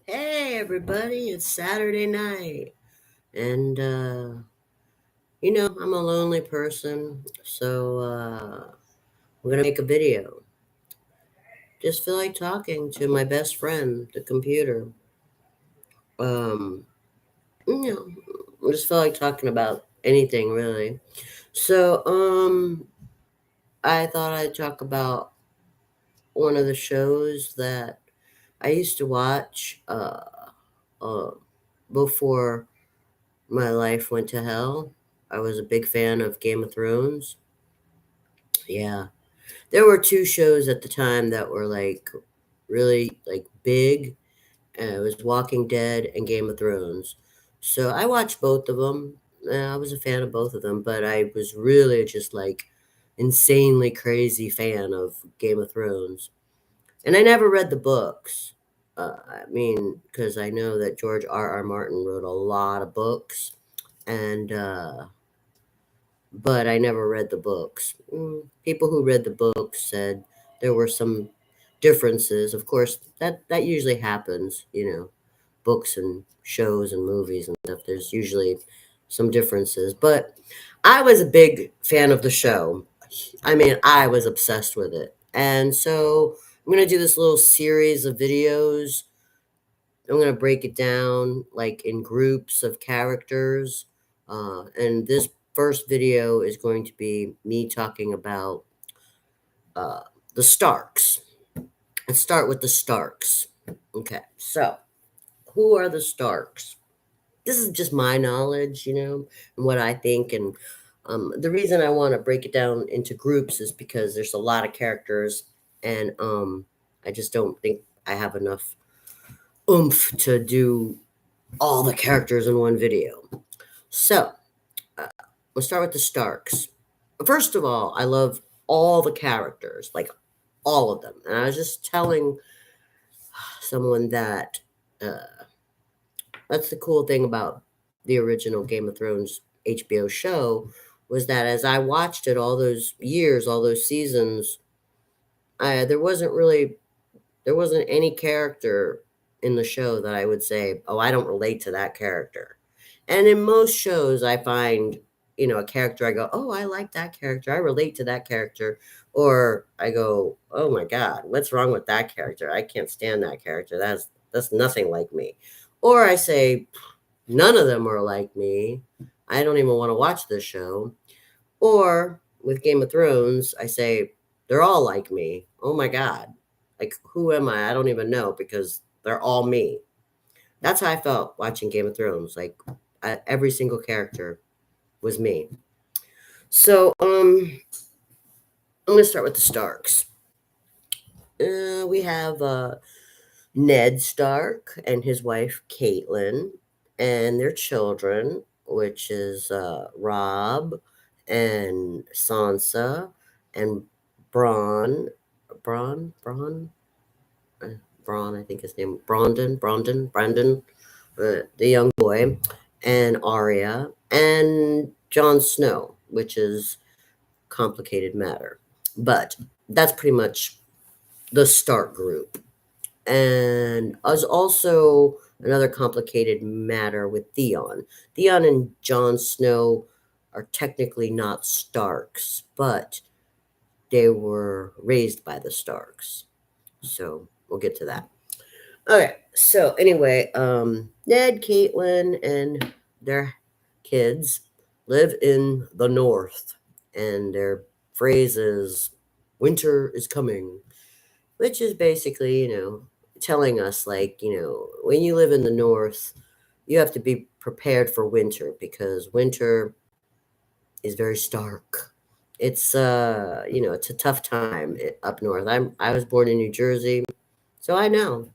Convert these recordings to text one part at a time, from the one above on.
Hey everybody, it's Saturday night. And I'm a lonely person, so I'm gonna make a video. Just feel like talking to my best friend, the computer. Um, you know, I just feel like talking about anything really. So, I thought I'd talk about one of the shows that I used to watch uh before my life went to hell. I was a big fan of Game of Thrones. Yeah. There were two shows at the time that were like really like big. It was Walking Dead and Game of Thrones. So I watched both of them. I was a fan of both of them, but I was really just like insanely crazy fan of Game of Thrones. And I never read the books. Because I know that George R. R. Martin wrote a lot of books, and but I never read the books. People who read the books said there were some differences. Of course, that usually happens, books and shows and movies and stuff. There's usually some differences, but I was a big fan of the show. I mean, I was obsessed with it. And so I'm going to do this little series of videos. I'm going to break it down like in groups of characters. And this first video is going to be me talking about uh, the Starks. Let's start with the Starks. Okay, so who are the Starks? This is just my knowledge, and what I think. And the reason I want to break it down into groups is because there's a lot of characters, and I just don't think I have enough oomph to do all the characters in one video. So, uh, we'll start with the Starks. First of all, I love all the characters, like all of them. And I was just telling someone that that's the cool thing about the original Game of Thrones HBO show was that as I watched it all those years, all those seasons, there wasn't any character in the show that I would say, oh, I don't relate to that character. And in most shows, I find, a character, I go, oh, I like that character. I relate to that character. Or I go, oh my God, what's wrong with that character? I can't stand that character. That's nothing like me. Or I say, none of them are like me. I don't even want to watch this show. Or with Game of Thrones, I say, they're all like me. Oh my God. Like, who am I? I don't even know because they're all me. That's how I felt watching Game of Thrones. Like, every single character was me. So, I'm going to start with the Starks. We have Ned Stark and his wife, Caitlin, and their children, which is Rob and Sansa and Bronn. Bronn? Uh, Bronn, I think his name. Brandon, the young boy, and Arya, and Jon Snow, which is complicated matter. But that's pretty much the Stark group. And as also another complicated matter with Theon. Theon and Jon Snow are technically not Starks, but they were raised by the Starks. So we'll get to that. Okay, so anyway, Ned, Caitlin, and their kids live in the North, and their phrase is "winter is coming," which is basically, telling us like, when you live in the North, you have to be prepared for winter because winter is very stark. It's a tough time up north. I was born in New Jersey, so I know,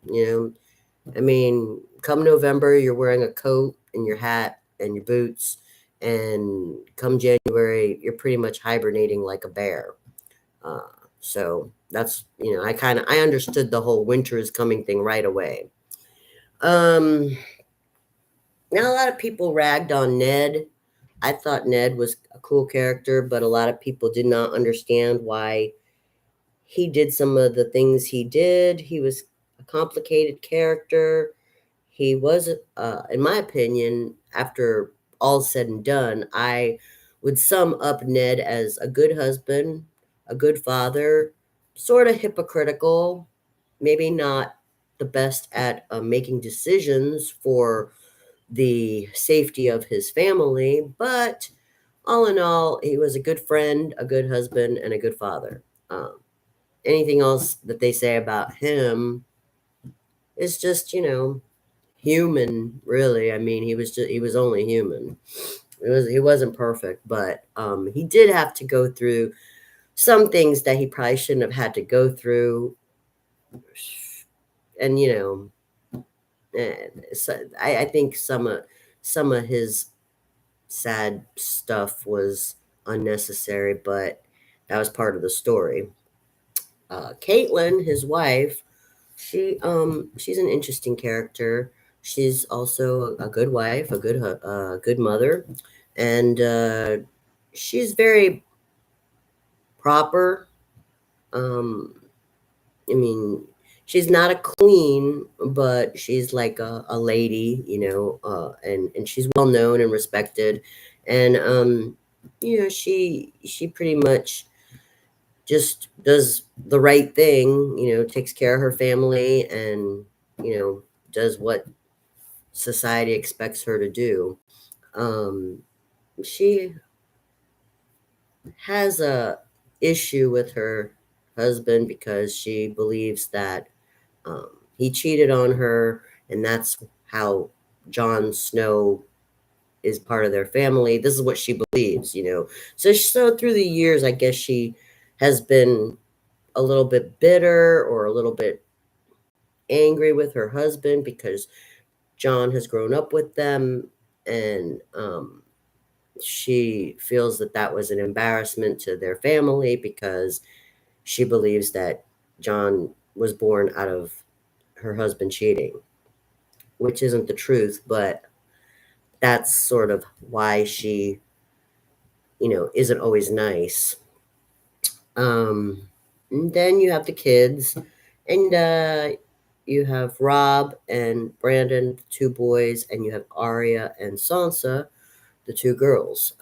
I mean, come November, you're wearing a coat and your hat and your boots, and come January, you're pretty much hibernating like a bear. Uh, so that's, I understood the whole winter is coming thing right away. Um, Now a lot of people ragged on Ned. I thought Ned was a cool character, but a lot of people did not understand why he did some of the things he did. He was a complicated character. he was, in my opinion, after all said and done, I would sum up Ned as a good husband, a good father, sort of hypocritical, maybe not the best at making decisions for the safety of his family, but all in all, he was a good friend, a good husband, and a good father. Um, Anything else that they say about him is just, human, really. I mean, he was only human. He wasn't perfect, but he did have to go through some things that he probably shouldn't have had to go through. And so I think some of his sad stuff was unnecessary, but that was part of the story. Caitlin, his wife, she's an interesting character. She's also a good wife, a good mother, and she's very proper. Um, I mean, she's not a queen, but she's like a lady, and she's well known and respected, and she pretty much just does the right thing, takes care of her family, and you know does what society expects her to do. Um, she has a issue with her husband because she believes that he cheated on her, and that's how Jon Snow is part of their family. This is what she believes. So through the years, I guess she has been a little bit bitter or a little bit angry with her husband because Jon has grown up with them, and she feels that that was an embarrassment to their family because she believes that Jon was born out of her husband cheating, which isn't the truth, but that's sort of why she, isn't always nice. And then you have the kids, and you have Rob and Brandon, the two boys, and you have Arya and Sansa, the two girls.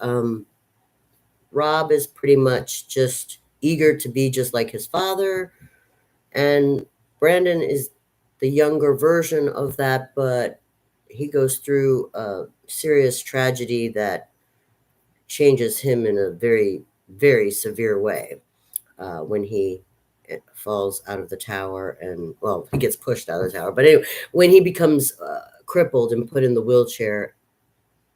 Rob is pretty much just eager to be just like his father, and Brandon is the younger version of that, but he goes through a serious tragedy that changes him in a very, very severe way when he falls out of the tower, and well, he gets pushed out of the tower. But anyway, when he becomes crippled and put in the wheelchair,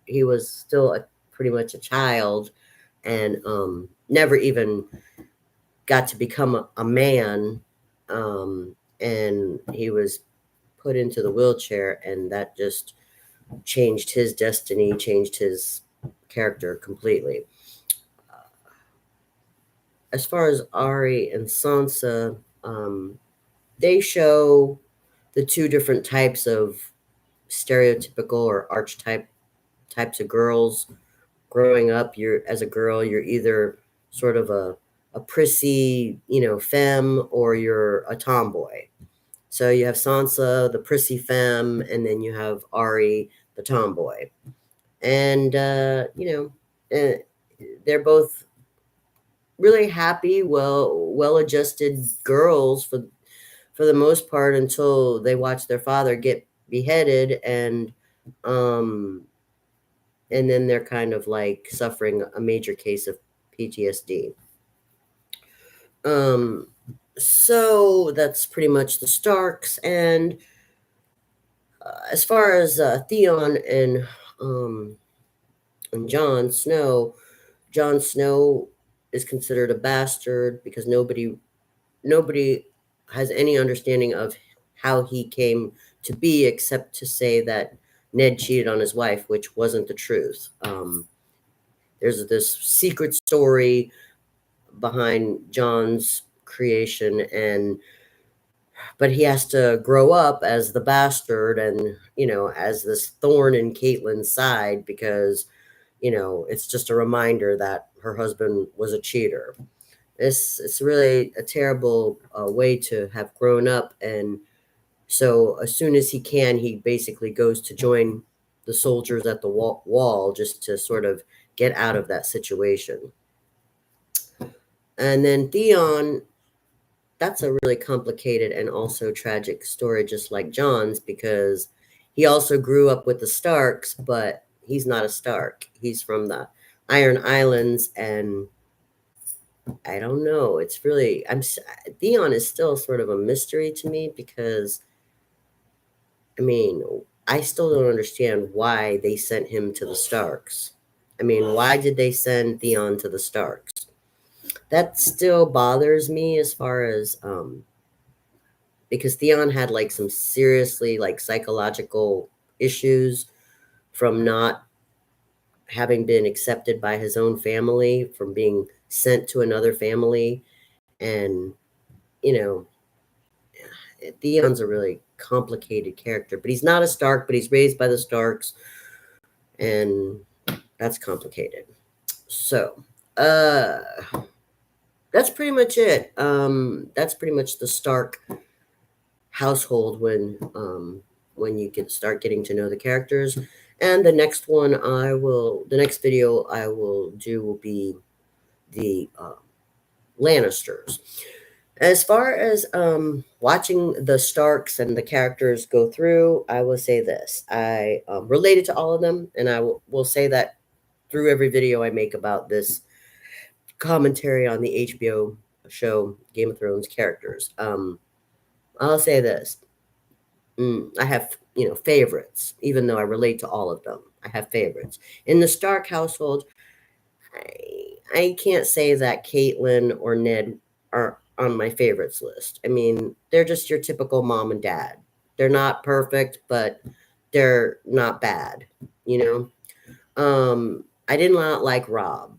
he was still pretty much a child, and never even got to become a man. And he was put into the wheelchair, and that just changed his destiny, changed his character completely. As far as Ari and Sansa, they show the two different types of stereotypical or archetype types of girls growing up. As a girl, you're either sort of a prissy, femme, or you're a tomboy. So you have Sansa, the prissy femme, and then you have Ari, the tomboy. And they're both really happy, well-adjusted girls for the most part until they watch their father get beheaded, um and then they're kind of like suffering a major case of PTSD. Um so that's pretty much the Starks. And as far as Theon and Jon Snow is considered a bastard because nobody has any understanding of how he came to be, except to say that Ned cheated on his wife, which wasn't the truth. There's this secret story behind John's creation, but he has to grow up as the bastard, and as this thorn in Caitlyn's side, because it's just a reminder that her husband was a cheater. It's really a terrible way to have grown up, and So as soon as he can, he basically goes to join the soldiers at the wall just to sort of get out of that situation. And then Theon, that's a really complicated and also tragic story, just like John's, because he also grew up with the Starks, but he's not a Stark. He's from the Iron Islands, and I don't know. It's really Theon is still sort of a mystery to me because I mean, I still don't understand why they sent him to the Starks. I mean, why did they send Theon to the Starks? That still bothers me as far as because Theon had like some seriously like psychological issues from not having been accepted by his own family, from being sent to another family, and you know, Theon's a really complicated character, but he's not a Stark, but he's raised by the Starks, and that's complicated. So, uh, that's pretty much it. That's pretty much the Stark household when you can start getting to know the characters. And the next video I will do will be the Lannisters. As far as watching the Starks and the characters go through, I will say this: I related to all of them, and will say that through every video I make about this commentary on the HBO show Game of Thrones characters. I'll say this: I have favorites, even though I relate to all of them. I have favorites in the Stark household. I can't say that Caitlyn or Ned are on my favorites list. I mean, they're just your typical mom and dad. They're not perfect, but they're not bad. You I did not like Rob.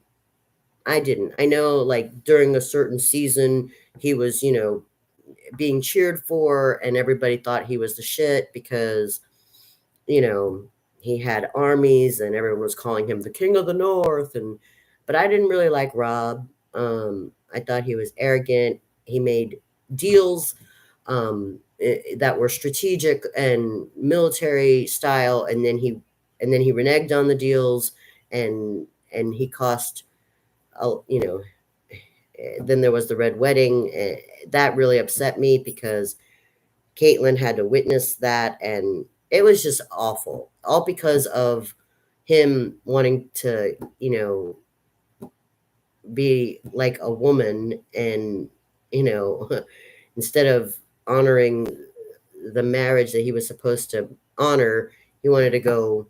I didn't. I know, like, during a certain season, he was, being cheered for, and everybody thought he was the shit because, you know, he had armies and everyone was calling him the King of the North. But I didn't really like Rob. I thought he was arrogant. He made deals that were strategic and military style, and then he reneged on the deals, and he cost, you know, then there was the Red Wedding. That really upset me because Caitlyn had to witness that, and it was just awful. All because of him wanting to, be like a woman, and you know, instead of honoring the marriage that he was supposed to honor, he wanted to go,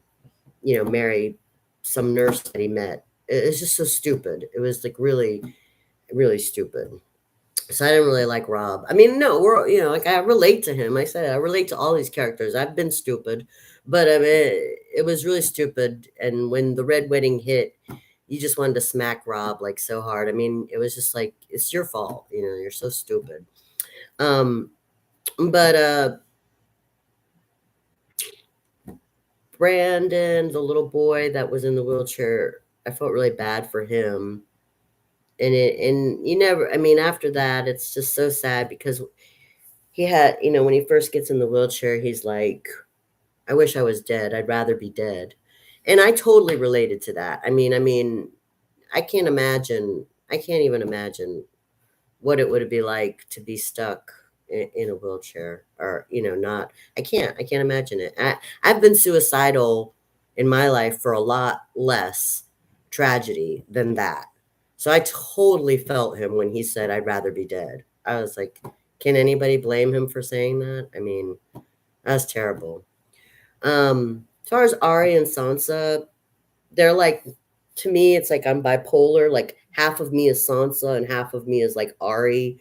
marry some nurse that he met. It's just so stupid. It was like really, really stupid. So I didn't really like Rob. I mean, no, we're like I relate to him. I said I relate to all these characters. I've been stupid, but I mean, it was really stupid. And when the Red Wedding hit, you just wanted to smack Rob like so hard. I mean, it was just like it's your fault. You're so stupid. Um, but Brandon, the little boy that was in the wheelchair, I felt really bad for him. And you never. I mean, after that, it's just so sad because he had, when he first gets in the wheelchair, he's like, I wish I was dead. I'd rather be dead. And I totally related to that. I mean, I can't even imagine what it would be like to be stuck in a wheelchair or, not, I can't imagine it. I've been suicidal in my life for a lot less tragedy than that. So I totally felt him when he said, I'd rather be dead. I was like, can anybody blame him for saying that? I mean, that's terrible. As far as Ari and Sansa, they're like, to me, it's like I'm bipolar. Like half of me is Sansa and half of me is like Ari.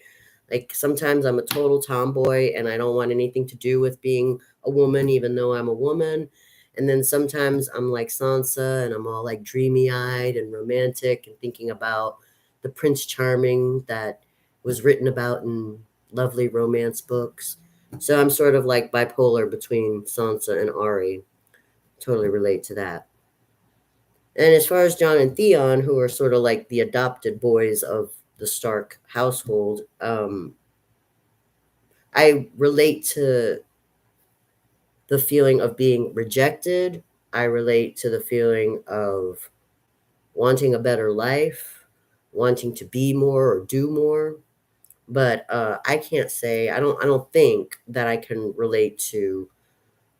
Like sometimes I'm a total tomboy and I don't want anything to do with being a woman, even though I'm a woman. And then sometimes I'm like Sansa and I'm all like dreamy eyed and romantic and thinking about the Prince Charming that was written about in lovely romance books. So I'm sort of like bipolar between Sansa and Ari. Totally relate to that. And as far as John and Theon, who are sort of like the adopted boys of the Stark household, I relate to. the feeling of being rejected. I relate to the feeling of wanting a better life, wanting to be more or do more. But I can't say I don't think that I can relate to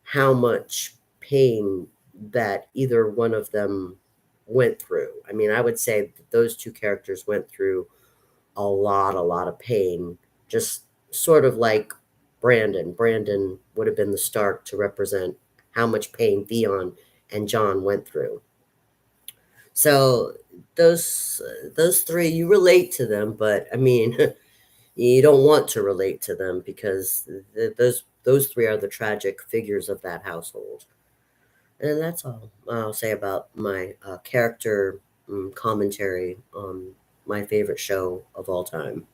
how much pain that either one of them went through. I mean, I would say that those two characters went through a lot of pain, just sort of like Brandon. Brandon would have been the Stark to represent how much pain Theon and John went through. So those three, you relate to them, but I mean, you don't want to relate to them because those three are the tragic figures of that household. And that's all I'll say about my character commentary on my favorite show of all time.